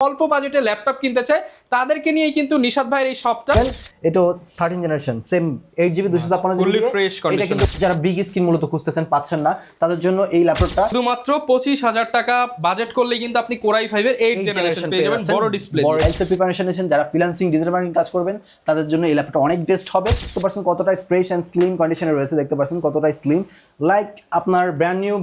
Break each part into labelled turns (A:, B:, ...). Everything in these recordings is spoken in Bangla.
A: অল্প বাজেটে ল্যাপটপ কিনতে চায় তাদেরকে নিয়ে কিন্তু নিশাদ ভাইয়ের এই শপটা।
B: এটা 13 generation same 8GB 256GB
A: fully fresh
B: এটা
A: কন্ডিশন।
B: কিন্তু যারা বিগ স্ক্রিন মূলত খুঁজতেছেন পাচ্ছেন না তাদের জন্য এই ল্যাপটপটা
A: শুধুমাত্র 25,000 টাকা বাজেট করলেই কিন্তু আপনি কোরাই 5 এর 8 জেনারেশন পেয়ে যাবেন বড় ডিসপ্লে।
B: বড় এলসি প্রিপারেশন নিয়েছেন যারা ফ্রিল্যান্সিং ডিজিটাল মার্কেটিং কাজ করবেন তাদের জন্য এই ল্যাপটপটা অনেক বেস্ট হবে। দেখতে পাচ্ছেন কতটা ফ্রেশ এন্ড স্লিম কন্ডিশনে রয়েছে, দেখতে পাচ্ছেন কতটা স্লিম, লাইক আপনার ব্র্যান্ড নিউ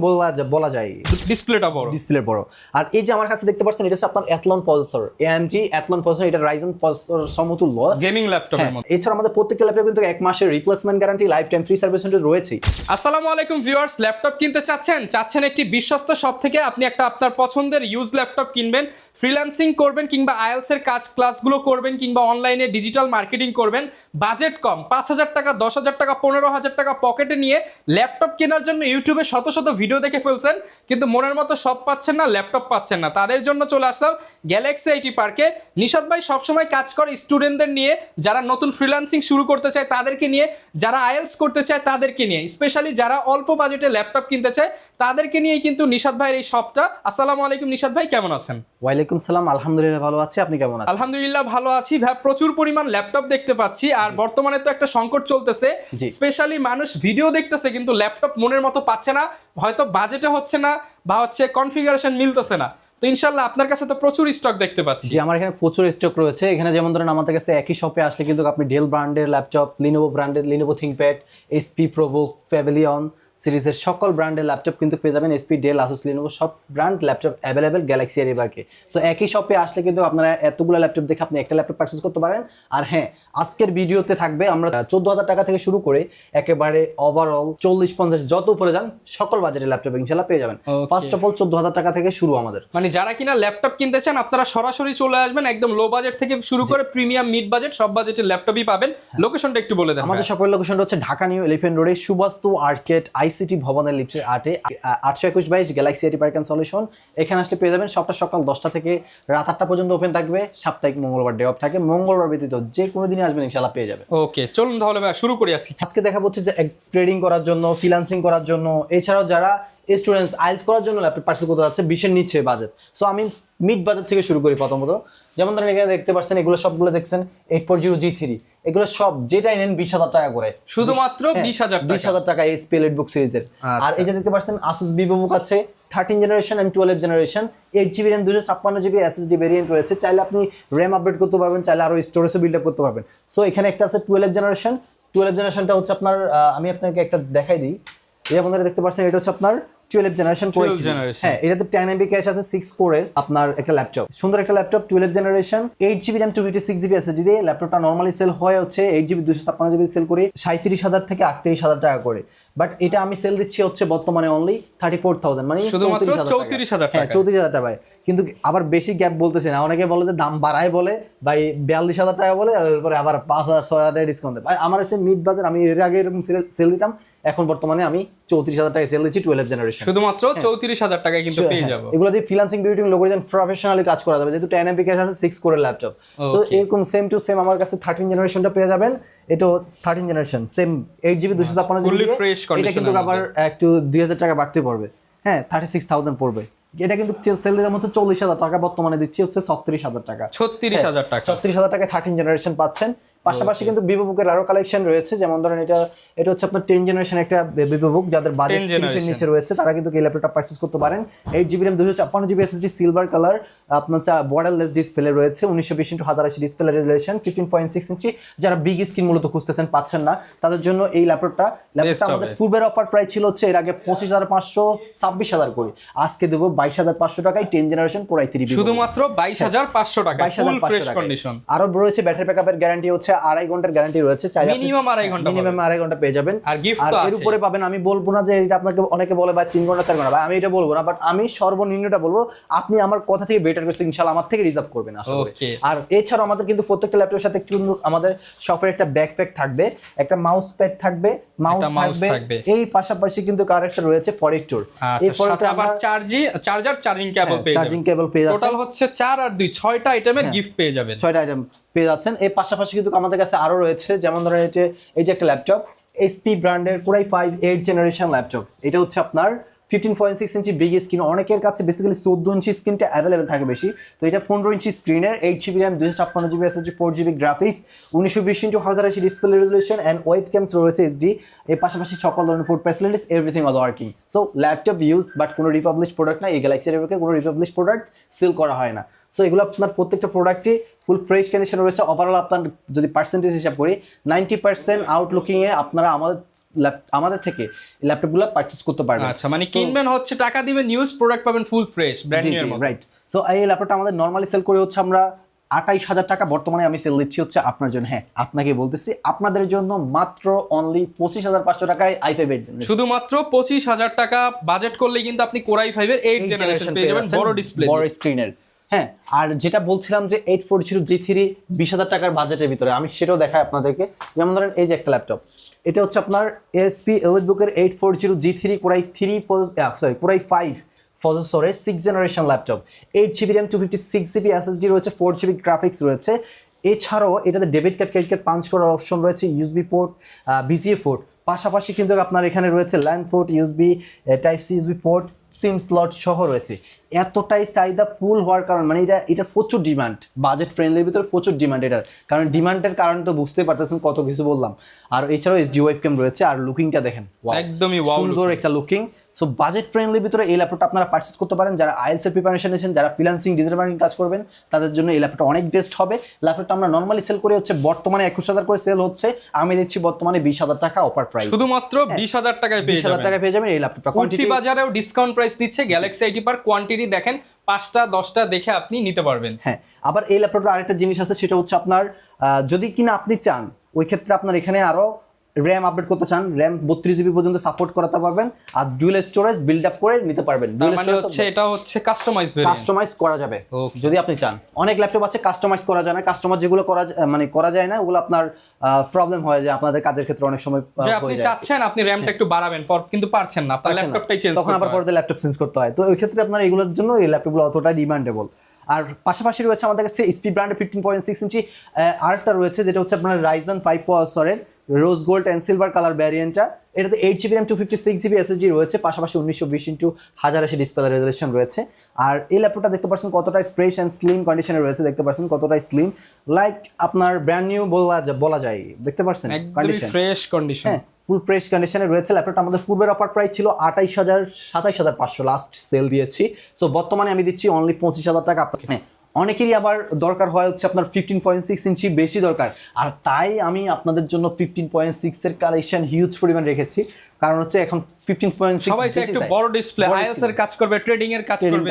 B: বলা যায়।
A: ডিসপ্লেটা বড়,
B: ডিসপ্লে বড়। আর এই যে আমার কাছে দেখতে পাচ্ছেন এটা হচ্ছে আপনার Athlon processor, AMD Athlon processor, এটা রাইজেন প্রসেসর সমতুল্য
A: গেমিং ল্যাপটপের মতো।
B: এছাড়া আমাদের প্রত্যেকটা ল্যাপটপে কিন্তু 1 মাসের replacement guarantee, life time free service centre রয়েছে।
A: আসসালামু আলাইকুম ভিউয়ার্স, ল্যাপটপ কিনতে চাচ্ছেন একটি বিশ্বস্ত শপ থেকে আপনি একটা আপনার পছন্দের ইউজ ল্যাপটপ কিনবেন, ফ্রিল্যান্সিং করবেন কিংবা আইএলস এর ক্লাসগুলো করবেন কিংবা অনলাইনে ডিজিটাল মার্কেটিং করবেন, বাজেট কম 5,000 টাকা 10,000 টাকা 15,000 টাকা পকেটে নিয়ে ল্যাপটপ কেনার জন্য ইউটিউবে শত শত ভিডিও দেখে ফেলছেন কিন্তু মনের মতো সব পাচ্ছেন না, ল্যাপটপ পাচ্ছেন না, তাদের জন্য চলে আসলাম গ্যালাক্সি আইটি পার্কে। নিশাদ ভাই সবসময় কাজ করে স্টুডেন্টদের নিয়ে, যারা নতুন ফ্রিল্যান্সিং শুরু করতে চায় তাদেরকে নিয়ে, যারা আইএলস করতে চায় তাদেরকে নিয়ে, স্পেশালি যারা অল্প বাজেটে ল্যাপটপ কিনতে চায় তাদেরকে নিয়েই কিন্তু নিশাদ ভাইয়ের এই শপটা। আসসালামু আলাইকুম নিশাদ ভাই, কেমন আছেন?
B: ওয়ালাইকুম সালাম, আলহামদুলিল্লাহ ভালো আছি, আপনি কেমন আছেন?
A: আলহামদুলিল্লাহ ভালো আছি ভাই। প্রচুর পরিমাণ ল্যাপটপ দেখতে পাচ্ছি আর বর্তমানে তো একটা সংকট চলতেছে, স্পেশালি মানুষ ভিডিও দেখতেছে কিন্তু ল্যাপটপ মনের মতো পাচ্ছে না, হয়তো বাজেটে হচ্ছে না বা কনফিগারেশন মিলতেছে না। তো ইনশাআল্লাহ আপনার কাছে তো প্রচুর স্টক দেখতে পাচ্ছি।
B: জি, আমার এখানে প্রচুর স্টক রয়েছে। এখানে যেমন ধরেন আমাদের কাছে একই শপে আসলে কিন্তু আপনি ডেল ব্র্যান্ডের ল্যাপটপ, লিনোভো ব্র্যান্ডের Lenovo ThinkPad, HP ProBook, pavilion সিরিজের সকল ব্র্যান্ডের ল্যাপটপ কিন্তু পেয়ে যাবেন। এইচপি, ডেল, আসুস, লিনোভো সব ব্র্যান্ড ল্যাপটপ অ্যাভেলেবেল গ্যালাক্সি এর এবারকে। সো একই শপে আসলে কিন্তু আপনারা এতগুলো ল্যাপটপ দেখে আপনি একটা ল্যাপটপ পারচেজ করতে পারেন। আর হ্যাঁ, আজকের ভিডিওতে থাকবে আমরা 14,000 টাকা থেকে শুরু করে একেবারে ওভারঅল 40-50 যত উপরে যান সকল বাজেটের ল্যাপটপ ইনশাআল্লাহ পেয়ে যাবেন। ফার্স্ট অফ অল 14,000 টাকা থেকে শুরু আমাদের।
A: মানে যারা কিনা ল্যাপটপ কিনতে চান আপনারা সরাসরি চলে আসবেন, একদম লো বাজেট থেকে শুরু করে প্রিমিয়াম মিড বাজেট সব বাজেটের ল্যাপটপই পাবেন। লোকেশনটা একটু বলে দেন।
B: আমাদের শপের লোকেশনটা হচ্ছে ঢাকা নিউ এলিফ্যান্ট রোডে সুবাস্তু আর্কেড আইসিটি ভবনের লিফটের 821-22 Galaxy IT park and solution. এখানে আসলে পেয়ে যাবেন। সবটা সকাল 10টা থেকে রাত 8টা পর্যন্ত ওপেন থাকবে। সাপ্তাহিক মঙ্গলবার ডে অফ থাকে, মঙ্গলবার ব্যতীত যে কোনো দিনই আসবেন ইনশাআল্লাহ পেয়ে যাবেন।
A: ওকে, চলুন তাহলে ভাই শুরু করি।
B: আজকে দেখাবো হচ্ছে যে ট্রেডিং করার জন্য, ফ্রিল্যান্সিং করার জন্য, এছাড়াও যারা স্টুডেন্টস আইএলস করার জন্য ল্যাপটপ পারচেজ করতে যাচ্ছে 20-এর নিচে বাজেট। সো আমি মিড বাজেট থেকে শুরু করি প্রথমত। যেমন ধরেন এখানে দেখতে পাচ্ছেন এগুলো সবগুলো দেখছেন 840 G3, এগুলো সব যেটাই নেন 20,000 টাকা করে,
A: শুধুমাত্র
B: 20,000 টাকা এইচপি এলিটবুক সিরিজের। আর এই যে দেখতে পাচ্ছেন আসুস ভিভোবুক আছে 13 জেনারেশন এবং 12 generation, 8GB RAM 256GB SSD variant রয়েছে। চাইলে আপনি র্যাম আপডেট করতে পারবেন, চাইলে আরো স্টোরেজও বিল্ড আপ করতে পারবেন। সো এখানে একটা আছে 12 জেনারেশনটা হচ্ছে আপনার আমি আপনাকে একটা দেখাই দিই। এই আপনারা দেখতে পাচ্ছেন এটা হচ্ছে আপনার 12 জেনারেশন কোর। হ্যাঁ, এটাতে 10MB ক্যাশ আছে, 6 কোরের আপনার একটা ল্যাপটপ, সুন্দর একটা laptop 12 generation, 8GB RAM 256GB SSD দিয়ে। ল্যাপটপটা নরমালি সেল হয় হচ্ছে 8GB 256GB সেল করে 37,000 থেকে 38,000 টাকা করে। বাট এটা আমি সেল দিচ্ছি হচ্ছে বর্তমানে অনলি 34,000, মানে
A: 34,000 টাকা।
B: হ্যাঁ, 34,000 টাকা। কিন্তু আবার বেশি গ্যাপ বলতেছে না, অনেকে বলে যে দাম বাড়ায় বলে ভাই 42,000 টাকা বলে, এরপরে আবার 5,000-6,000 টাকা ডিসকাউন্ট দেয়। ভাই আমার হচ্ছে মিড বাজার, আমি এর আগে এরকম সেল দিতাম, এখন বর্তমানে আমি 34,000 টাকায় সেল দিচ্ছি 12 জেনারেশন।
A: শুধুমাত্র 34,000 টাকায় কিন্তু পেয়ে যাবো।
B: এগুলো দিয়ে ফ্রিল্যান্সিং বিউটিং লোকেশন প্রফেশনালি কাজ করা যাবে, যেহেতু 10MB ক্যাশ আছে, 6 কোরের ল্যাপটপ। সো এরকম সেম টু সেম আমার কাছে 13 জেনারেশনটা পেয়ে যাবেন। এটা 13 জেনারেশন সেম 8GB 256GB, এটা কিন্তু আবার একটু 2,000 টাকা বাড়তে পড়বে। হ্যাঁ, 36,000 পড়বে। এটা কিন্তু সেল দিলাম হচ্ছে 40,000 টাকা, বর্তমানে দিচ্ছি হচ্ছে 36,000 টাকা।
A: 36,000 টাকা,
B: 36,000 টাকায় 13 জেনারেশন পাচ্ছেন। পাশাপাশি কিন্তু ভিভোবুকের আরো কালেকশন রয়েছে, যেমন ধরেন এটা হচ্ছে আপনার 10 জেনারেশন একটা ভিভোবুক, যাদের বাজেট 30 এর নিচে রয়েছে তারা কিন্তু এই ল্যাপটপটা পারচেজ করতে পারেন। 8GB RAM 256GB SSD silver colour, আপনার বর্ডারলেস ডিসপ্লে রয়েছে, 1920x1080 ডিসপ্লে রেজোলিউশন, 15.6 ইঞ্চি। যারা বিগ স্ক্রিন মূলত খুঁজতেছেন পাচ্ছেন না তাদের জন্য এই ল্যাপটপটা আমাদের পূর্বের অফার প্রাইস ছিল হচ্ছে এর আগে 25,500 26,000 করে, আজকে দেবো 22,500 টাকায় 10 জেনারেশন কোর i3
A: শুধুমাত্র 22,500 টাকা, ফুল ফ্রেশ কন্ডিশন।
B: আরো রয়েছে ব্যাটারি ব্যাকআপের গ্যারান্টি হচ্ছে 2.5 ঘন্টার গ্যারান্টি রয়েছে, চাইলে
A: মিনিমাম 2.5 ঘন্টা
B: পেয়ে যাবেন।
A: আর গিফট
B: তো এর উপরে পাবেন। আমি বলবো না যে এটা আপনাকে অনেকে বলে ভাই 3 ঘন্টা 4 ঘন্টা, ভাই আমি এটা বলবো না, বাট আমি সর্বনিম্নটা বলবো, আপনি আমার কথা থেকে বেটার বেস্ট ইনশাআল্লাহ আমার থেকে রিজার্ভ করবেন আশা করি। আর এছাড়াও আমাদের কিন্তু প্রত্যেকটা ল্যাপটপের সাথে কিন্তু আমাদের শপের একটা ব্যাকপ্যাক থাকবে, একটা মাউস প্যাড থাকবে, মাউস থাকবে, এই পাশাপাশি কিন্তু আরেকটা রয়েছে ফরেক্টর।
A: এই ফরেক্টর আবার চার্জিং কেবল পেয়ে যাবেন। টোটাল হচ্ছে 4 আর 2 6টা আইটেমের গিফট পেয়ে যাবেন,
B: 6টা আইটেম পেয়ে যাচ্ছেন। এর পাশাপাশি কিন্তু আমাদের কাছে আরো রয়েছে, যেমন ধরেন এই যে একটা ল্যাপটপ এইচপি ব্র্যান্ডের কোরাই 5 8 জেনারেশন ল্যাপটপ। এটা হচ্ছে আপনার 15.6 ইঞ্চি বিগ স্ক্রিন, অনেকের কাছে বেসিক্যালি 14 ইঞ্চি স্ক্রিনটা অ্যাভেলেবেল থাকে বেশি, তো এটা 15 ইঞ্চি স্ক্রিনের 8GB RAM 256GB SSD 4GB graphics 1920x1080 display resolution and web cams রয়েছে HD, এর পাশাপাশি সকল ধরনের port facilities everything all working. So laptop use but কোনো রিপাবলিশ প্রোডাক্ট না, এই গ্যালাক্সি রিভিউকে কোনো রিপাবলিশ প্রোডাক্ট সেল করা হয় না। সো এগুলো আপনার প্রত্যেকটা প্রোডাক্টই ফুল ফ্রেশ কন্ডিশন রয়েছে। ওভারঅল আপনার যদি পার্সেন্টেজ হিসাব করি 90% আউটলুকিংয়ে আপনারা আমাদের থেকে ল্যাপটপগুলো পারচেজ করতে পারবেন।
A: আচ্ছা, মানে কিনবেন হচ্ছে টাকা দিবেন, নিউজ প্রোডাক্ট পাবেন ফুল ফ্রেশ ব্র্যান্ড নিউ এর মতো।
B: রাইট। সো এই ল্যাপটপটা আমাদের নরমালি সেল করে হচ্ছে আমরা 28,000 টাকা, বর্তমানে আমি সেল দিচ্ছি হচ্ছে আপনার জন্য, হ্যাঁ আপনাকে বলতেছি আপনাদের জন্য মাত্র অনলি 25,500 টাকায় i5 8 জেনারেশন।
A: শুধুমাত্র 25,000 টাকা বাজেট করলে কিন্তু আপনি Core i5 এর 8 জেনারেশন পেয়ে যাবেন, বড় ডিসপ্লে,
B: বড় স্ক্রিনের। হ্যাঁ, আর যেটা বলছিলাম যে 840 G3 20,000 টাকার বাজেটের ভিতরে, আমি সেটাও দেখাই আপনাদেরকে। যেমন ধরেন এই যে একটা ল্যাপটপ, এটা হচ্ছে আপনার ASP EliteBook-এর 840 G3 Core i5 প্রসেসরের 6 generation laptop, 8GB RAM 256GB SSD রয়েছে, 4GB গ্রাফিক্স রয়েছে। এছাড়াও এটাতে debit card credit card punch করার অপশন রয়েছে, USB পোর্ট, VGA পোর্ট, পাশাপাশি কিন্তু আপনার এখানে রয়েছে LAN port, USB Type-C USB port, সিম স্লট সহ রয়েছে। এতটাই চাহিদা পুল হওয়ার কারণ মানে এটা প্রচুর ডিমান্ড, বাজেট ফ্রেন্ডলির ভিতরে প্রচুর ডিমান্ড এটার, কারণ ডিমান্ডের কারণ তো বুঝতে পারতেছেন কত কিছু বললাম। আর এছাড়াও SD ওয়েবক্যাম রয়েছে, আর লুকিংটা দেখেন
A: একদমই
B: সুন্দর একটা লুকিং। সো বাজেট ফ্রেন্ডলির ভিতরে এই ল্যাপটপটা আপনারা পারচেজ করতে পারেন। যারা আইএলস এর প্রিপারেশন নিয়েছেন, যারা ফ্রিল্যান্সিং ডিজিটাল মার্কেটিং কাজ করবেন, তাদের জন্য এই ল্যাপটপটা অনেক বেস্ট হবে। ল্যাপটপটা আমরা নরমালি সেল করে হচ্ছে বর্তমানে 21,000 করে সেল হচ্ছে, আমি দিচ্ছি বর্তমানে 20,000 টাকা অফার প্রাইস,
A: শুধুমাত্র 20,000 টাকায় পেয়ে যাবেন।
B: 20,000 টাকায় পেয়ে যাবেন এই ল্যাপটপটা।
A: কোয়ান্টিটি বাজারেও ডিসকাউন্ট প্রাইস দিচ্ছে গ্যালাক্সি 80 পার কোয়ান্টিটি, দেখেন 5টা 10টা দেখে আপনি নিতে পারবেন।
B: হ্যাঁ, আবার এই ল্যাপটপটা আরেকটা জিনিস আছে, সেটা হচ্ছে আপনার যদি কিনা আপনি চান ওই ক্ষেত্রে আপনার এখানে আরো র্যাম আপডেট করতে চান, র্যাম 32GB পর্যন্ত সাপোর্ট করাতে পারবেন, আর ডুয়াল স্টোরেজ বিল্ড আপ করে নিতে পারবেন।
A: মানে হচ্ছে এটা হচ্ছে
B: কাস্টমাইজ করা যাবে যদি আপনি চান। অনেক ল্যাপটপ আছে কাস্টমাইজ করা যায় না, কাস্টমাইজ যেগুলো করা যায় না ওগুলো আপনার প্রবলেম হয় যে আপনাদের কাজের ক্ষেত্রে অনেক সময়
A: আপনি চাচ্ছেন আপনি র্যামটা একটু বাড়াবেন কিন্তু পারছেন না, আপনার ল্যাপটপটাই চেঞ্জ
B: তখন আবার পরে ল্যাপটপ চেঞ্জ করতে হয়। তো ওই ক্ষেত্রে আপনার এগুলোর জন্য এই ল্যাপটপগুলো অতটা ডিমান্ডেবল। আর পাশাপাশি রয়েছে আমাদের কাছে SP ব্র্যান্ডের 15.6 ইঞ্চি আরেকটা রয়েছে, যেটা হচ্ছে আপনার Ryzen 5 প্রসেসরের rose gold and silver colour ভ্যারিয়েন্টটা। এটাতে 8GB র্যাম 256GB SSD রয়েছে, পাশাপাশি 1920x1080 ডিসপ্লে রেজলিউশন রয়েছে। আর এই ল্যাপটপটা দেখতে পাচ্ছেন কতটাই ফ্রেশ অ্যান্ড স্লিম কন্ডিশনে রয়েছে, দেখতে পাচ্ছেন কতটাই স্লিম, লাইক আপনার ব্র্যান্ড নিউ বলা যায়, দেখতে পাচ্ছেন
A: কন্ডিশন ফ্রেশ কন্ডিশন,
B: হ্যাঁ ফুল ফ্রেশ কন্ডিশনে রয়েছে। ল্যাপটপটা আমাদের পূর্বের অফার প্রাইস ছিল 27,500 লাস্ট সেল দিয়েছি। সো বর্তমানে আমি দিচ্ছি অনলি 25,000 টাকা। হ্যাঁ, অনেকেরই আবার দরকার হয় হচ্ছে আপনার 15.6 ইঞ্চি বেশি দরকার, আর তাই আমি আপনাদের জন্য 15.6 এর কালেকশন হিউজ পরিমাণ রেখেছি, কারণ হচ্ছে এখন 15.6
A: সবাই চায় একটু বড় ডিসপ্লে, আইএলস এর কাজ করবে, ট্রেডিং এর কাজ করবে,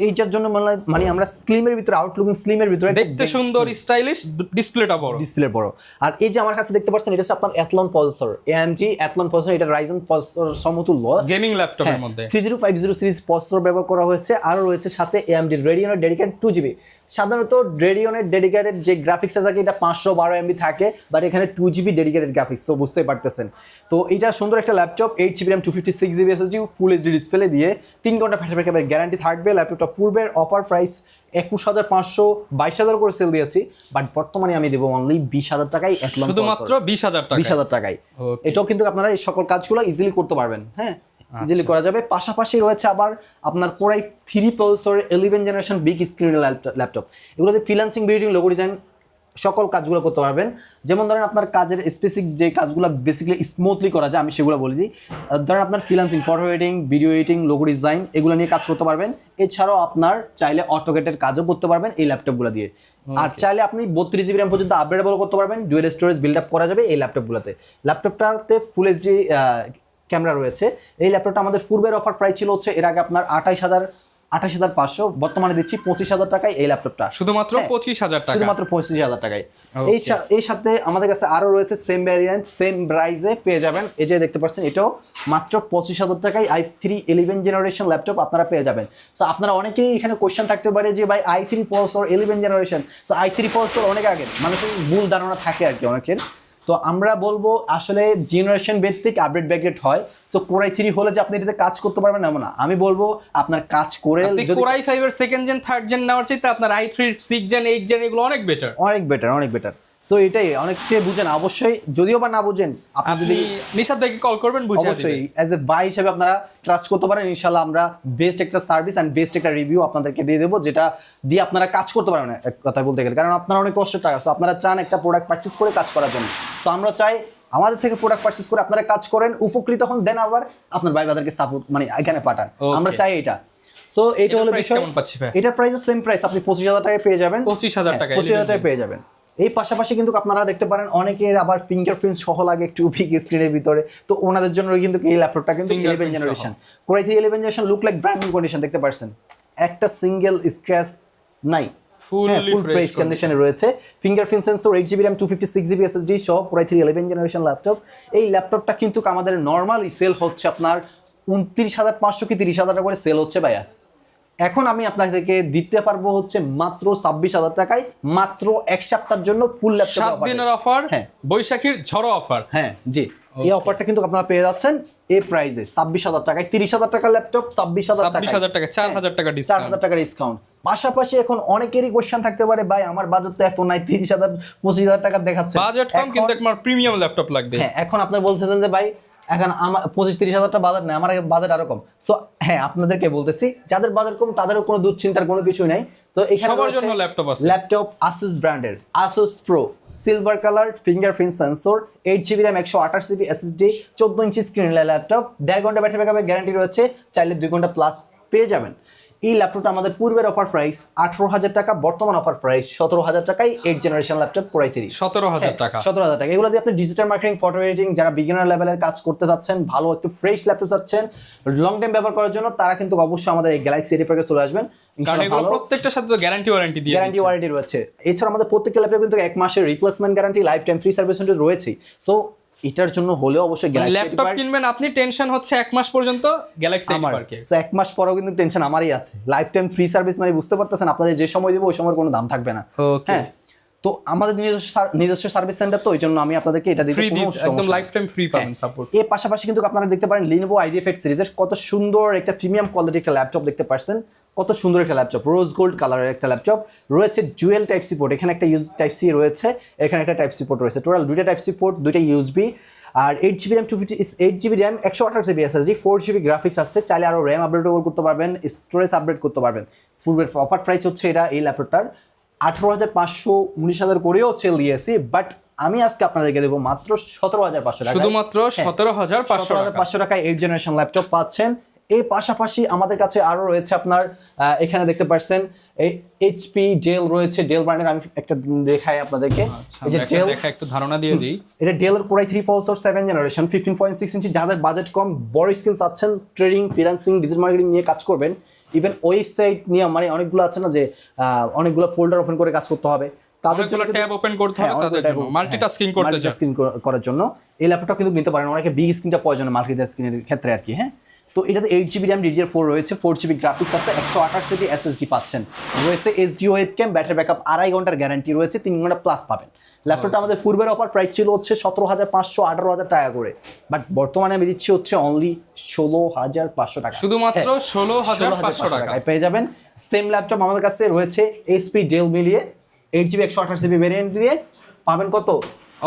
B: এইটার জন্য মানে আমরা স্লিমের ভিতরে আউটলুকিং স্লিমের ভিতরে
A: দেখতে সুন্দর স্টাইলিশ, ডিসপ্লেটা বড়। আর এই যে আমার কাছে দেখতে পাচ্ছেন এটা হচ্ছে আপনার Athlon processor, AMD Athlon processor, এটা Ryzen প্রসেসর সমতুল্য গেমিং ল্যাপটপের মধ্যে
B: 3050 সিরিজ প্রসেসর ব্যবহার করা হয়েছে। আর রয়েছে সাথে AMD Radeon ডেডিকেটেড 2GB। সাধারণত রেডিয়নের ডেডিকেটেড যে গ্রাফিক্সটা থাকে এটা 512 MB থাকে, বাট এখানে 2GB ডেডিকেটেড গ্রাফিক্স, তো বুঝতেই পারতেছেন। তো এটা সুন্দর একটা laptop, 8GB RAM 256GB SSD ফুল HD ডিসপ্লে দিয়ে 3 ঘন্টা ব্যাটারি গ্যারান্টি থাকবে। ল্যাপটপটা পূর্বের অফার প্রাইস 21,500 22,000 করে সেল দিয়েছি, বাট বর্তমানে আমি দেবো অনলি 20,000 টাকায়,
A: শুধুমাত্র 20,000
B: টাকায়। এটাও কিন্তু আপনারা এই সকল কাজগুলো ইজিলি করতে পারবেন, হ্যাঁ ইজিলি করা যাবে। পাশাপাশি রয়েছে আবার আপনার Core i3 প্রসেসরের 11 জেনারেশন বিগ স্ক্রিনের ল্যাপটপ, এগুলোতে ফ্রিল্যান্সিং ভিডিও লোগো ডিজাইন সকল কাজগুলো করতে পারবেন। যেমন ধরেন আপনার কাজের স্পেসিফিক যে কাজগুলো বেসিক্যালি স্মুথলি করা যায় আমি সেগুলো বলে দিই। ধরেন আপনার freelancing, photo editing, video editing, logo design এগুলো নিয়ে কাজ করতে পারবেন। এছাড়াও আপনার চাইলে অটোকেটের কাজও করতে পারবেন এই ল্যাপটপগুলো দিয়ে। আর চাইলে আপনি 32GB র্যাম পর্যন্ত আপগ্রেডেবল করতে পারবেন, ডুয়াল স্টোরেজ বিল্ড আপ করা যাবে এই ল্যাপটপগুলোতে। ল্যাপটপটাতে ফুল HD ক্যামেরা রয়েছে। এই ল্যাপটপটা আমাদের পূর্বের অফার প্রাইস ছিল হচ্ছে এর আগে আপনার 28,500, বর্তমানে দিচ্ছি 25,000 টাকায় এই ল্যাপটপটা,
A: শুধুমাত্র 25,000 টাকা,
B: শুধুমাত্র 25,000 টাকায়। এই সাথে আমাদের কাছে আরো রয়েছে সেম ভ্যারিয়েন্ট সেম প্রাইসে পেয়ে যাবেন। এই যে দেখতে পাচ্ছেন এটাও মাত্র 25,000 টাকায় i3 11 জেনারেশন ল্যাপটপ আপনারা পেয়ে যাবেন। সো আপনারা অনেকেই এখানে কোয়েশ্চেন থাকতে পারে যে ভাই i3 processor 11 generation, so i3 processor অনেক আগে, মানুষের ভুল ধারণা থাকে আর কি অনেকের। তো আমরা বলবো আসলে জেনারেশন ভিত্তিক আপডেট ব্যাকগ্রেড হয়। সো Core i3 হলে যে আপনি এটাতে কাজ করতে পারবেন এমন না, আমি বলবো আপনার কাজ করে
A: Core i5 এর সেকেন্ড জেন থার্ড জেন নেওয়ার চাইতে আপনার i3 6 জেন 8 জেন এগুলো অনেক বেটার।
B: অনেক বেটার। সো এটাই অনেকে বুঝেন অবশ্যই, যদিও বা না বুঝেন আপনি
A: আপনি
B: যদি
A: নিশাদ ভাইকে কল করবেন, বুঝিয়ে দিবেন।
B: অবশ্যই অ্যাজ এ ভাই হিসেবে আপনারা ট্রাস্ট করতে পারেন। ইনশাআল্লাহ আমরা বেস্ট একটা সার্ভিস অ্যান্ড বেস্ট একটা রিভিউ আপনাদেরকে দিয়ে দেবো, যেটা দিয়ে আপনারা কাজ করতে পারেন এক কথা বলতে গেলে। কারণ আপনারা অনেক কষ্ট টাকা, সো আপনারা চান একটা প্রোডাক্ট পারচেজ করে কাজ করার জন্য। সো আমরা চাই আমাদের থেকে প্রোডাক্ট পারচেজ করে আপনারা কাজ করেন, উপকৃত হন, দেন আবার আপনার ভাই বাদারকে সাপোর্ট মানে এখানে পাঠান। আমরা চাই এটা। সো এটা হলো বিষয়। এটার প্রাইসও সেম প্রাইস, আপনি 25,000 টাকায় পেয়ে যাবেন।
A: 25,000 টাকা
B: 25,000 টাকায় পেয়ে যাবেন। এই পাশাপাশি কিন্তু আপনারা দেখতে পারেন অনেকের আবার ফিঙ্গারপ্রিন্ট সহ লাগে একটু বিগ স্ক্রিনের ভিতরে, তো ওনাদের জন্য কিন্তু এই ল্যাপটপটা কিন্তু 11 generation Core i3 11 generation look like brand new condition, দেখতে পাচ্ছেন একটা সিঙ্গেল স্ক্র্যাচ নাই, ফুল ফ্রেশ কন্ডিশনে রয়েছে। Fingerprint sensor, 8GB RAM 256GB SSD সহ Core i3 11 জেনারেশন ল্যাপটপ। এই ল্যাপটপটা কিন্তু আমাদের নর্মালি সেল হচ্ছে আপনার 29,500 কি 30,000 টাকা করে সেল হচ্ছে ভাইয়া। এখন আমি আপনাদেরকে দিতে পারবো হচ্ছে মাত্র 26,000 টাকায়, মাত্র এক সপ্তাহের জন্য ফুল ল্যাপটপ
A: 7 দিনের অফার,
B: হ্যাঁ
A: বৈশাখীর ঝড়ো অফার।
B: হ্যাঁ জি, এই অফারটা কিন্তু আপনারা পেয়ে যাচ্ছেন এই প্রাইসে 26,000 টাকায়। 30,000 টাকার ল্যাপটপ 26,000
A: টাকা, 4,000 টাকা ডিসকাউন্ট,
B: 4,000 টাকা ডিসকাউন্ট। পাশাপাশি এখন অনেকেরই কোশ্চেন থাকতে পারে, ভাই আমার বাজেট তো এত নাই, 30,000 25,000 টাকা দেখাচ্ছে,
A: বাজেট কম কিন্তু আমার প্রিমিয়াম ল্যাপটপ লাগবে।
B: হ্যাঁ এখন আপনি বলতেছেন যে ভাই এখন আমার 25-30,000 টাকা বাজেট নাই, আমার বাজেট আরো কম। সো হ্যাঁ আপনাদেরকে বলতেছি যাদের বাজেট কম তাদেরও কোনো দুশ্চিন্তার কোনো কিছুই নাই। তো এখানে
A: সবার জন্য ল্যাপটপ আছে।
B: ল্যাপটপ Asus ব্র্যান্ডের Asus Pro silver colour, fingerprint sensor, 8GB RAM 128GB SSD, 14 inch screen laptop, 1.5 ঘন্টা ব্যাটারি ব্যাকআপের গ্যারান্টি রয়েছে, চাইলে 2 ঘন্টা প্লাস পেয়ে যাবেন। এই ল্যাপটপটা আমাদের পূর্বের অফার প্রাইস 18,000 টাকা, বর্তমান অফার প্রাইস 17,000 টাকায় 8 জেনারেশন ল্যাপটপ Core i3
A: 17,000 টাকা।
B: 17,000 টাকা। এগুলো দিয়ে আপনি ডিজিটাল মার্কেটিং, ফটো এডিটিং, যারা বিগিনার লেভেলের কাজ করতে যাচ্ছেন, ভালো একটু ফ্রেশ ল্যাপটপ চাচ্ছেন লং টাইম ব্যবহার করার জন্য, তারা কিন্তু অবশ্যই আমাদের এই গ্যালাক্সি এডিটরে চলে আসবেন।
A: কারণ এগুলো প্রত্যেকটার সাথে তো গ্যারান্টি ওয়ারেন্টি দিয়ে
B: গ্যারান্টি ওয়ারেন্টি রয়েছে। এছাড়া আমাদের প্রত্যেকটা ল্যাপটপে কিন্তু 1 মাসের replacement guarantee, life time free service centre রয়েছে। সো এটার জন্য হলেও অবশ্যই গ্যালাক্সি
A: ল্যাপটপ কিনবেন আপনি, টেনশন হচ্ছে 1 মাস পর্যন্ত গ্যালাক্সি এডিটরকে।
B: সো 1 মাস পরেও কিন্তু টেনশন আমারই আছে। লাইফ টাইম ফ্রি সার্ভিস মানে বুঝতে পারতেছেন, আপনাদের যে সময় দিব ওই সময়ের কোনো দাম থাকবে না। হ্যাঁ তো আমাদের নিজস্ব সার্ভিস সেন্টার, তো ওই জন্য আমি আপনাদেরকে এটা দিতে
A: একদম লাইফ টাইম ফ্রি পাবেন সাপোর্ট।
B: এর পাশাপাশি কিন্তু আপনারা দেখতে পারেন Lenovo IdeaPad সিরিজের কত সুন্দর একটা প্রিমিয়াম কোয়ালিটি একটা ল্যাপটপ দেখতে পাচ্ছেন, কত সুন্দর একটা ল্যাপটপ, রোজ গোল্ড কালারের একটা ল্যাপটপ রয়েছে, ডুয়েল টাইপ সি পোর্ট, এখানে একটা টাইপ সি রয়েছে, এখানে একটা টাইপ সি পোর্ট রয়েছে, টোটাল দুইটা টাইপ সি পোর্ট, দুইটা USB, আর 8GB RAM 8GB RAM 128GB SSD, 4GB graphics আছে, চাইলে আরও র্যাম আপডেট করতে পারবেন, স্টোরেজ আপডেট করতে পারবেন। পূর্বের অফার প্রাইস হচ্ছে এটা এই ল্যাপটপটার 18,500 19,000 করেও সেল দিয়েছি, বাট আমি আজকে আপনাদেরকে দেবো মাত্র 17,500 টাকা,
A: শুধুমাত্র 17,500
B: টাকায় 8 জেনারেশন ল্যাপটপ পাচ্ছেন। এই পাশাপাশি আমাদের কাছে আরো রয়েছে আপনার এখানে দেখতে পাচ্ছেন এই HP ডেল রয়েছে, ডেল ব্র্যান্ডের। আমি একটা দেখাই আপনাদেরকে, এই যে ডেল,
A: দেখা একটু ধারণা দিয়ে দিই।
B: এটা ডেলের Core i3 Pulsar 7 জেনারেশন 15.6 ইঞ্চি। যাদের বাজেট কম, বড় স্ক্রিন চাচ্ছেন, ট্রেডিং, ফ্রিল্যান্সিং, ডিজিটাল মার্কেটিং নিয়ে কাজ করবেন, ইভেন ওয়েবসাইট নিয়ে মানে অনেকগুলো আছে না যে অনেকগুলো ফোল্ডার ওপেন করে কাজ করতে হবে, তাদের জন্য
A: ট্যাব ওপেন করতে হবে, তাদের জন্য মাল্টিটাস্কিং করতে চান,
B: মাল্টিটাস্কিং করার জন্য এই ল্যাপটপটা কিন্তু নিতে পারেন। অনেকে বিগ স্ক্রিনটা প্রয়োজন মাল্টিটাস্কিংয়ের ক্ষেত্রে আর কি। হ্যাঁ তো এটাতে 8GB RAM DDR4 রয়েছে, 4GB গ্রাফিক্স আছে, 128GB SSD পাচ্ছেন, রয়েছে SD ওয়েবক্যাম, ব্যাটারি ব্যাকআপ 2.5 ঘন্টার গ্যারান্টি রয়েছে, 3 ঘন্টা প্লাস পাবেন। ল্যাপটপটা আমাদের পূর্বের অফার প্রাইস ছিল হচ্ছে 17,500 18,000 টাকা করে, বাট বর্তমানে আমি দিচ্ছি হচ্ছে অনলি 16,500 টাকা,
A: শুধুমাত্র 16,500 টাকায়
B: পেয়ে যাবেন। সেম ল্যাপটপ আমাদের কাছে রয়েছে HP ডেল মিলিয়ে 8GB 128GB ভেরিয়েন্ট দিয়ে পাবেন কত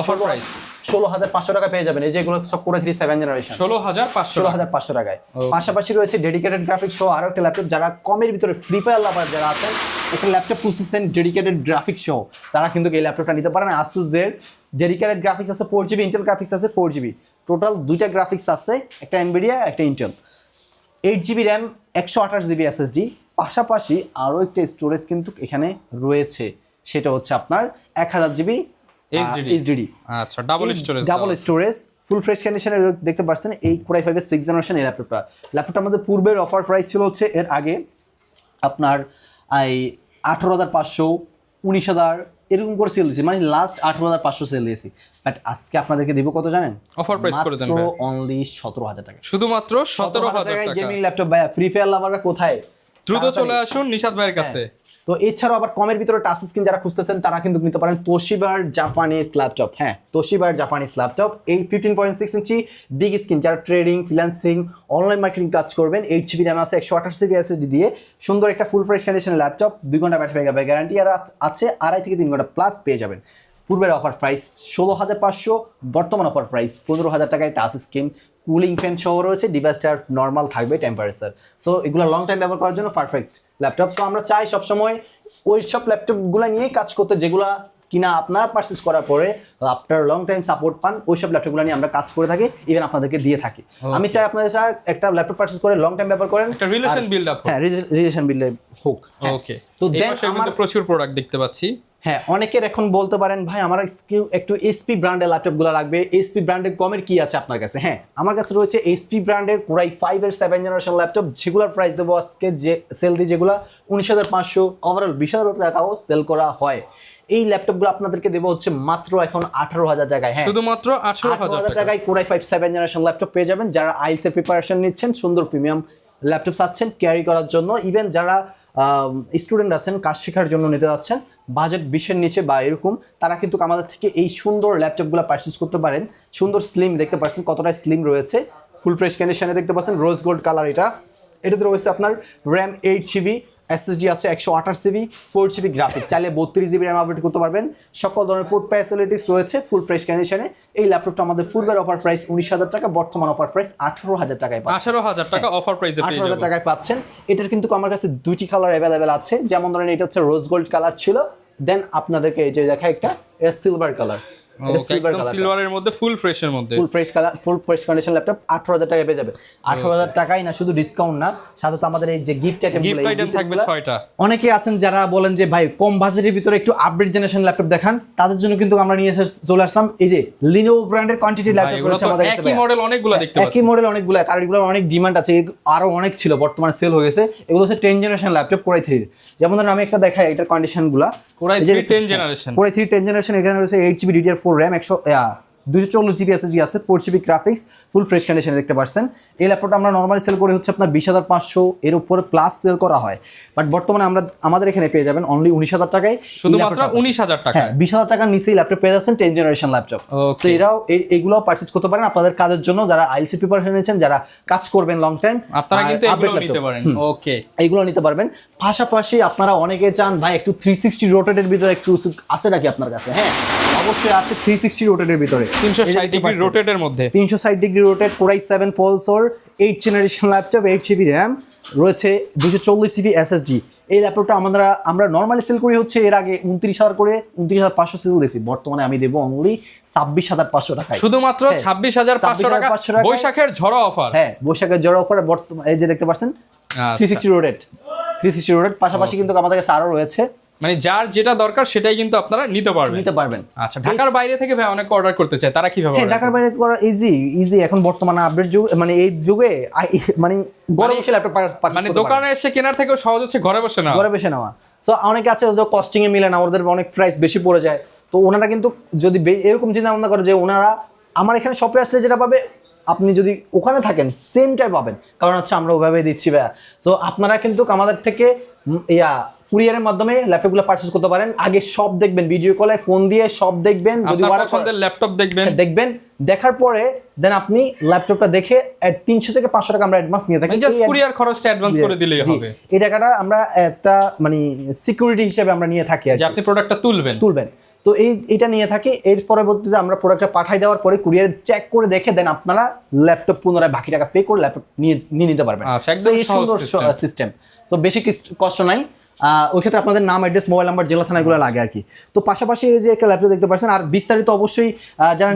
A: অফার প্রাইস
B: 16,500 টাকা পেয়ে যাবেন। এই যে এগুলো সব Core i3 7 জেনারেশন
A: 16,500
B: টাকায়। পাশাপাশি রয়েছে ডেডিকেটেড গ্রাফিক্স সহ আরো একটা ল্যাপটপ, যারা কমের ভিতরে ফ্রি ফায়ার লাভার যারা আছেন, একটা ল্যাপটপ খুঁজছেন ডেডিকেটেড গ্রাফিক্স সহ, তারা কিন্তু এই ল্যাপটপটা নিতে পারেন। Asus এর ডেডিকেটেড গ্রাফিক্স আছে 4GB, ইন্টেল গ্রাফিক্স আছে 4GB, টোটাল দুইটা গ্রাফিক্স আছে, একটা Nvidia একটা Intel, 8GB RAM 128GB SSD, পাশাপাশি আরো একটা স্টোরেজ কিন্তু এখানে রয়েছে, সেটা হচ্ছে আপনার 1000GB HDD।
A: আচ্ছা, ডাবল
B: স্টোরেজ, ফুল ফ্রেশ কন্ডিশনে দেখতে পাচ্ছেন এই Core i5 এর 6 জেনারেশন এই ল্যাপটপটা আমাদের পূর্বের অফার প্রাইস ছিল হচ্ছে এর আগে আপনার এই 18,500 19,000 এরকম করে সেল দিয়েছি, মানে লাস্ট 18,500 সেল দিয়েছি, বাট আজকে আপনাদেরকে দিব কত জানেন?
A: অফার প্রাইস করে দেন
B: মাত্র অনলি 17,000 টাকা,
A: শুধুমাত্র 17,000 টাকা।
B: গেমিং ল্যাপটপ ভাই, ফ্রি ফায়ার লাভাররা কোথায়?
A: দ্রুত চলে আসুন নিশাদ ভাইয়ের কাছে।
B: তো এছাড়াও আবার কমের ভিতরে টাচ স্ক্রিন যারা খুঁজতেছেন তারা কিন্তু নিতে পারেন তোশিবার জাপানিজ ল্যাপটপ। হ্যাঁ, তোশিবার জাপানিজ ল্যাপটপ, এই 15.6 ইঞ্চি বিগ স্ক্রিন, যারা ট্রেডিং, ফ্রিল্যান্সিং, অনলাইন মার্কেটিং কাজ করবেন, 8GB RAM আছে, 128GB SSD দিয়ে সুন্দর একটা ফুল ফ্রেশ কন্ডিশনের ল্যাপটপ, 2 ঘন্টা ব্যাটারি ব্যাকআপ গ্যারান্টি আর আছে, 2.5 থেকে 3 ঘন্টা প্লাস পেয়ে যাবেন। পূর্বের অফার প্রাইস 16,500, বর্তমান অফার প্রাইস 15,000 টাকায় টাচ স্ক্রিন, কুলিং ফ্যান সহ রয়েছে, ডিভাইসটা নর্মাল থাকবে টেম্পারেচার। সো এগুলো লং টাইম ব্যবহার করার জন্য পারফেক্ট ল্যাপটপ। সো আমরা চাই সবসময় ওই সব ল্যাপটপগুলো নিয়েই কাজ করতে যেগুলো কিনা আপনার পারচেস করার পরে আপনার লং টাইম সাপোর্ট পান, ওইসব ল্যাপটপগুলো নিয়ে আমরা কাজ করে থাকি, ইভেন আপনাদেরকে দিয়ে থাকি। আমি চাই আপনাদের সাথে একটা ল্যাপটপ পারচেস করে লং টাইম ব্যবহার করেন,
A: একটা রিলেশন বিল্ড আপ।
B: হ্যাঁ, রিলেশন বিল্ড হোক।
A: ওকে,
B: তো
A: দেন আমরা প্রচুর প্রোডাক্ট দেখতে পাচ্ছি।
B: হ্যাঁ, অনেকের এখন বলতে পারেন ভাই আমার একটু এইচপি ব্র্যান্ডের ল্যাপটপগুলো লাগবে, এইচপি ব্র্যান্ডের কমের কি আছে আপনার কাছে? হ্যাঁ, আমার কাছে রয়েছে এইচপি ব্র্যান্ডের Core i5 এর 7th জেনারেশন ল্যাপটপ, যেগুলোর প্রাইস দেবো আজকে যে সেল দিয়ে যেগুলো 19,500, ওভারঅল 20,000 টাকাও সেল করা হয়। এই ল্যাপটপগুলো আপনাদেরকে দেবো হচ্ছে মাত্র এখন 18,000 টাকায়। হ্যাঁ,
A: শুধুমাত্র 18,000
B: টাকায় Core i5 7th generation laptop পেয়ে যাবেন। যারা আইএলটিএস এর প্রিপারেশন নিচ্ছেন, সুন্দর প্রিমিয়াম ল্যাপটপ চাচ্ছেন ক্যারি করার জন্য, ইভেন যারা স্টুডেন্ট আছেন কাজ শেখার জন্য নিতে যাচ্ছেন বাজেট 20-এর নিচে বা এরকম, তারা কিন্তু আমাদের থেকে এই সুন্দর ল্যাপটপগুলো পারচেস করতে পারেন। সুন্দর স্লিম, দেখতে পাচ্ছেন কতটা স্লিম রয়েছে, ফুল ফ্রেশ কন্ডিশনে দেখতে পাচ্ছেন, রোজ গোল্ড কালার। এটাতে রয়েছে আপনার র্যাম 8GB, SSD আছে 128GB, 4GB গ্রাফিক, চাইলে 32GB র্যাম আপডেট করতে পারবেন। সকল ধরনের পোর্ট ফ্যাসিলিটিস রয়েছে ফুল ফ্রেশ কন্ডিশনে। এই ল্যাপটপটা আমাদের পূর্বের অফার প্রাইস 19,000 টাকা, বর্তমান অফার প্রাইস 18,000 টাকায় পাচ্ছেন।
A: 18,000 টাকা অফার প্রাইসে পেয়ে যাবেন,
B: 18,000 টাকায় পাচ্ছেন। এটার কিন্তু আমার কাছে দুটি কালার অ্যাভেলেবেল আছে, যেমন ধরেন এটা হচ্ছে রোজ গোল্ড কালার ছিল, দেন আপনাদেরকে এই যে দেখা একটা এটা সিলভার কালার,
A: সিলভারের মধ্যে ফুল ফ্রেশের মধ্যে
B: full fresh colour, full fresh condition laptop 18,000 টাকায় পেয়ে যাবে। 18,000 টাকাই না, শুধু ডিসকাউন্ট না, সাথে তো আমাদের এই যে গিফট আইটেম
A: থাকবে 6টা।
B: অনেকে আছেন যারা বলেন যে ভাই কম বাজেটের ভিতরে একটু আপডেট জেনারেশন ল্যাপটপ দেখান, তাদের জন্য কিন্তু আমরা নিয়ে চলে আসলাম এই যে Lenovo ব্র্যান্ডের কোয়ান্টিটি ল্যাপটপ রয়েছে আমাদের কাছে।
A: একই মডেল অনেকগুলো দেখতে পাচ্ছি,
B: একই মডেল অনেকগুলো, আর এগুলোর অনেক ডিমান্ড আছে, আরো অনেক ছিল, বর্তমানে সেল হয়ে গেছে। এগুলো হচ্ছে 10th generation laptop Core i3 এর। যেমন ধরেন আমি একটা দেখাই এটার কন্ডিশনগুলো।
A: Core i3 10th generation,
B: Core i3 10th generation, এখানে রয়েছে 8GB DDR4 RAM, 240GB SSD আছে, 4GB গ্রাফিক্স, ফুল ফ্রেশ কন্ডিশনে দেখতে পাচ্ছেন। এই ল্যাপটপটা আমরা নরমালি সেল করে হচ্ছে আপনার 20,500 এর উপরে প্লাস সেল করা হয়, বাট বর্তমানে আমাদের এখানে পেয়ে যাবেন অনলি 19,000 টাকায়,
A: শুধুমাত্র 19,000 টাকা।
B: হ্যাঁ, 20,000 টাকার নিচেই ল্যাপটপ পেয়ে যাচ্ছেন 10th জেনারেশন ল্যাপটপ। সো এগুলো পারচেজ করতে পারেন আপনাদের কাজের জন্য, যারা আইএলটিএস প্রিপারেশন নিচ্ছেন, যারা কাজ করবেন লং টাইম,
A: আপনারা কিন্তু এগুলো নিতে পারেন। ওকে,
B: এইগুলো নিতে পারবেন। পাশাপাশি আপনারা অনেকে চান ভাই একটু 360 রোটেটের ভিতরে একটু আছে নাকি আপনার কাছে? হ্যাঁ, অবশ্যই আছে 360 রোটেটের ভিতরে,
A: 360 ডিগ্রি রোটেটের মধ্যে,
B: 360 degree rotate Core i7 Pulsar 8th generation laptop, 8GB RAM রয়েছে, 240GB SSD। এই ল্যাপটপটা আমরা নরমালি সেল করি হচ্ছে এর আগে 29,000 করে, 29,500 সেল দিয়েছি। বর্তমানে আমি দেবো অনলি 26,500 টাকায়,
A: শুধুমাত্র 26,500 টাকা, বৈশাখের ঝড় অফার।
B: হ্যাঁ, বৈশাখের ঝড় অফার। বর্তমানে এই যে দেখতে পাচ্ছেন 360 রোটেট, পাশাপাশি কিন্তু আমাদের কাছে আরো রয়েছে,
A: মানে যার যেটা দরকার সেটাই কিন্তু আপনারা নিতে পারবেন। আচ্ছা, ঢাকার বাইরে থেকে ভাই অনেক অর্ডার করতে চায়, তারা কিভাবে?
B: হ্যাঁ, ঢাকার বাইরে করা ইজি এখন বর্তমানে আপডেট যুগ, মানে এই যুগে মানে ঘরে বসে ল্যাপটপ পারচেজ
A: মানে দোকানে এসে কেনার থেকেও সহজ হচ্ছে ঘরে বসে নেওয়া।
B: সো অনেকে আছে যে কস্টিং এ মিলে না, ওদের অনেক প্রাইস বেশি পড়ে যায়, তো ওনারা কিন্তু যদি এরকম চিন্তা ভাবনা করে যে ওনারা আমার এখানে শপে আসলে যেটা পাবে আপনি যদি ওখানে থাকেন সেমটাই পাবেন, কারণ হচ্ছে আমরা ওভাবে দিচ্ছি ভাইয়া। তো আপনারা কিন্তু আমাদের থেকে কুরিয়ারের মাধ্যমে ল্যাপটপগুলো পারচেজ করতে পারেন। আগে সব দেখবেন, ভিডিও কলে ফোন দিয়ে সব দেখবেন, যদি
A: পছন্দের ল্যাপটপ দেখবেন,
B: দেখার পরে দেন আপনি ল্যাপটপটা দেখে 300 থেকে 500 টাকা আমরা অ্যাডভান্স নিয়ে থাকি,
A: জাস্ট কুরিয়ার খরচটা অ্যাডভান্স করে দিলেই হবে।
B: এই টাকাটা আমরা একটা মানে সিকিউরিটি হিসেবে আমরা নিয়ে থাকি,
A: যে আপনি প্রোডাক্টটা তুলবেন।
B: তো এইটা নিয়ে থাকি। এর পরবর্তীতে আমরা প্রোডাক্টটা পাঠাই দেওয়ার পরে কুরিয়ার চেক করে দেখে দেন আপনারা ল্যাপটপ পুনরায় বাকি টাকা পে করে ল্যাপটপ নিয়ে নিতে পারবেন। এই সুন্দর সিস্টেম, তো বেশি কষ্ট নাই। ওই ক্ষেত্রে আপনাদের নাম, অ্যাড্রেস, মোবাইল নাম্বার, জেলা থানা এগুলো লাগে আর কি। তো পাশাপাশি এই যে একটা ল্যাপটপ দেখতে পাচ্ছেন, আর বিস্তারিত অবশ্যই যারা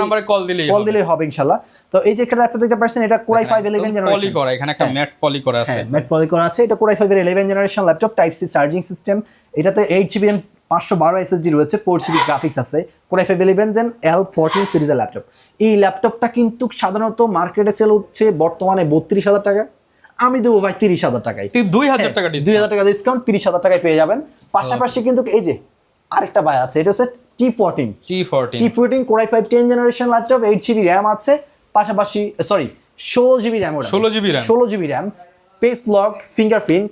A: নাম্বারে কল
B: দিলেই হবে ইনশাআল্লাহ। তো এই যে একটা ল্যাপটপ দেখতে পাচ্ছেন, এটা Core i5 11th জেনারেশন,
A: পলি করা, এখানে একটা ম্যাট পলি করা আছে,
B: ম্যাট পলি করা আছে। এটা Core i5 এর 11th generation laptop, type C charging system, এটাতে 8GB RAM, 512 SSD রয়েছে, 4GB গ্রাফিক্স আছে। Core i5 11th Gen L14 সিরিজের ল্যাপটপ। এই ল্যাপটপটা কিন্তু সাধারণত মার্কেটে সেল হচ্ছে বর্তমানে 32,000 টাকা, আমি দেবো ভাই 30,000 টাকায়,
A: 2,000 টাকা
B: ডিসকাউন্ট, 30,000 টাকায় পেয়ে যাবেন। পাশাপাশি কিন্তু এই যে আরেকটা ভাই আছে, এটা হচ্ছে T14 Core i5 10th generation laptop, 8GB RAM আছে, পাশাপাশি 16GB RAM, 16GB RAM, pace lock, fingerprint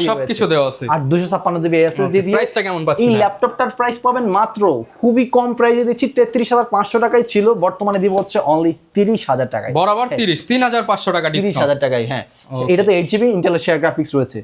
A: সবকিছু দেওয়া আছে,
B: আর 256GB SSD দিয়ে।
A: প্রাইসটা কেমন পাচ্ছেন?
B: এই ল্যাপটপটার প্রাইস পাবেন মাত্র খুবই কম প্রাইসে দিচ্ছি, 33,500 টাকায় ছিল, বর্তমানে দিব হচ্ছে অনলি 30,000 টাকায়,
A: বরাবর 3,500 টাকা ডিসকাউন্ট,
B: 30,000 টাকায়। হ্যাঁ, এটাতে 8GB ইন্টেলের শেয়ার গ্রাফিক্স রয়েছে।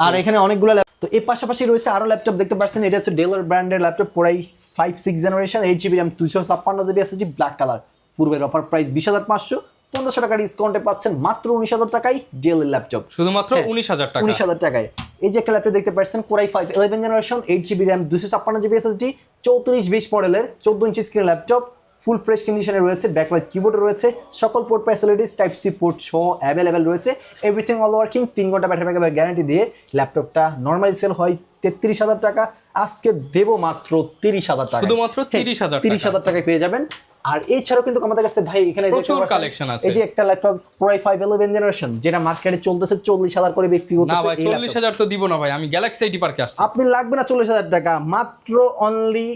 B: আর এখানে অনেকগুলো তো এর পাশাপাশি রয়েছে আরো ল্যাপটপ দেখতে পাচ্ছেন, এটা হচ্ছে ডেলার ব্র্যান্ডের ল্যাপটপ, পুরাই 5-6 generation, 8GB RAM 256GB SSD, black colour. পূর্বের অফার প্রাইস 20,500, 1500 টাকা ডিসকাউন্টে পাচ্ছেন মাত্র 19,000 টাকায় ডেলের ল্যাপটপ,
A: শুধুমাত্র 19,000 টাকা।
B: 19,000 টাকায়। এই যে একটা ল্যাপটপ দেখতে পাচ্ছেন core i 5 11 generation, 8GB RAM 256GB SSD, 3420 মডেলের 14 inch screen laptop, full fresh কন্ডিশনে রয়েছে, ব্যাকলাইট কিবোর্ড রয়েছে, সকল port facilities type C port সহ অ্যাভেলেবেল রয়েছে, এভরিথিং অল ওয়ার্কিং, 3 ঘন্টা ব্যাটারি ব্যাকআপ গ্যারান্টি দিয়ে ল্যাপটপটা নরমালি সেল হয় 33,000 টাকা, আজকে দেব মাত্র 30,000 টাকা,
A: শুধুমাত্র 30,000 টাকা।
B: 30,000 টাকায় পেয়ে যাবেন। আর এছাড়াও কিন্তু আমাদের কাছে ভাই এখানে
A: প্রচুর কালেকশন আছে।
B: এই যে একটা ল্যাপটপ কোরাই 5 11 জেনারেশন, যেটা মার্কেটে চলতেছে 40,000 করে বিক্রি
A: না
B: হচ্ছে।
A: ভাই 40,000 তো দিব না ভাই, আমি গ্যালাক্সি আইটি পার্কে আসছি।
B: আপনি লাগবে না 40,000 টাকা, মাত্র অনলি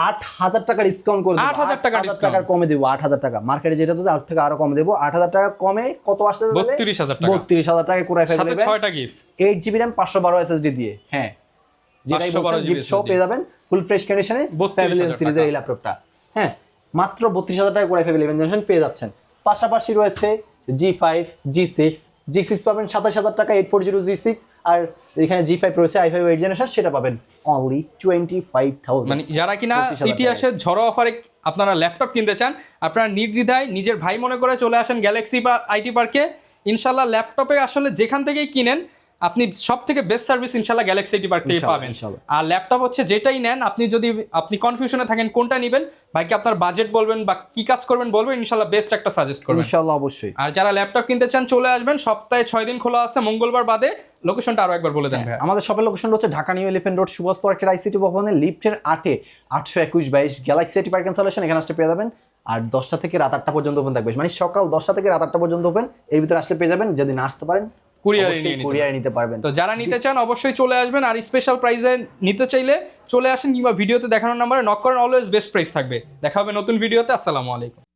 B: 8,000 টাকা ডিসকাউন্ট করে দেব,
A: 8,000 টাকা
B: 8,000 টাকা কমে দেব, 8,000 টাকা মার্কেটে যেটা তো তার থেকে আরো কমে দেব, 8,000 টাকা কমে কত আসছে তাহলে
A: 32,000 টাকা।
B: 32,000 টাকা কোরাই 5
A: সাথে
B: 11
A: 6টা গিফট,
B: 8GB RAM 512 SSD দিয়ে, হ্যাঁ যেটাই বলছেন গিফট সহ পেয়ে যাবেন, ফুল ফ্রেশ কন্ডিশনে
A: 32,000
B: সিরিজের এই ল্যাপটপটা, হ্যাঁ মাত্র 32,000 টাকা কোরাই 5 11 জেনারেশন পেয়ে যাচ্ছেন। পাশাপাশি রয়েছে G5 G6 G6 পাবেন 27,000 টাকা, 840 G6, আর এখানে G5 রয়েছে i5 8 জেনারেশন, সেটা পাবেন অনলি 25,000।
A: মানে যারা কিনা ইতিহাসের ঝড়ো অফারে আপনারা ল্যাপটপ কিনতে চান, আপনারা নির্দ্বিধায় নিজের ভাই মনে করে চলে আসেন গ্যালাক্সি বা আইটি পার্কে। ইনশাল্লাহ ল্যাপটপে আসলে যেখান থেকেই কিনেন আপনি সব থেকে বেস্ট সার্ভিস ইনশাল্লাহ গ্যালাক্সি আইটি পার্ক থেকে পাবেন। আর ল্যাপটপ হচ্ছে যেটাই নেন, আপনি যদি কনফিউশনে থাকেন কোনটা নেবেন, ভাইকে আপনার বাজেট বলবেন বা কি কাজ করবেন বলবেন, ইনশাল্লাহ বেস্ট একটা সাজেস্ট করবেন
B: ইনশাআল্লাহ অবশ্যই।
A: আর যারা ল্যাপটপ কিনতে চান চলে আসবেন, সপ্তাহে 6 দিন খোলা আছে, মঙ্গলবার বাদে। লোকেশনটা আরো একবার বলে দেন ভাই।
B: আমাদের শপের লোকেশন হচ্ছে Dhaka new Elephant Road, Subhash market ICT ভবনের লিফটের 8-এ 821-22 গ্যালাক্সি আইটি পার্ক ইনস্টলেশন, এখানে আসলে পেয়ে যাবেন। আর 10টা থেকে রাত 8টা পর্যন্ত ওপেন থাকবে, মানে সকাল 10টা থেকে রাত 8টা পর্যন্ত ওপেন, এর ভিতরে আসলে পেয়ে যাবেন। যদি না আসতে পারেন কুরিয়ারে নিতে পারবেন।
A: তো যারা নিতে চান অবশ্যই চলে আসবেন, আর স্পেশাল প্রাইসে নিতে চাইলে চলে আসেন, কিংবা ভিডিওতে দেখানোর নাম্বারে নক করেন, অলওয়েজ বেস্ট প্রাইস থাকবে। দেখা হবে নতুন ভিডিওতে। আসসালামু আলাইকুম।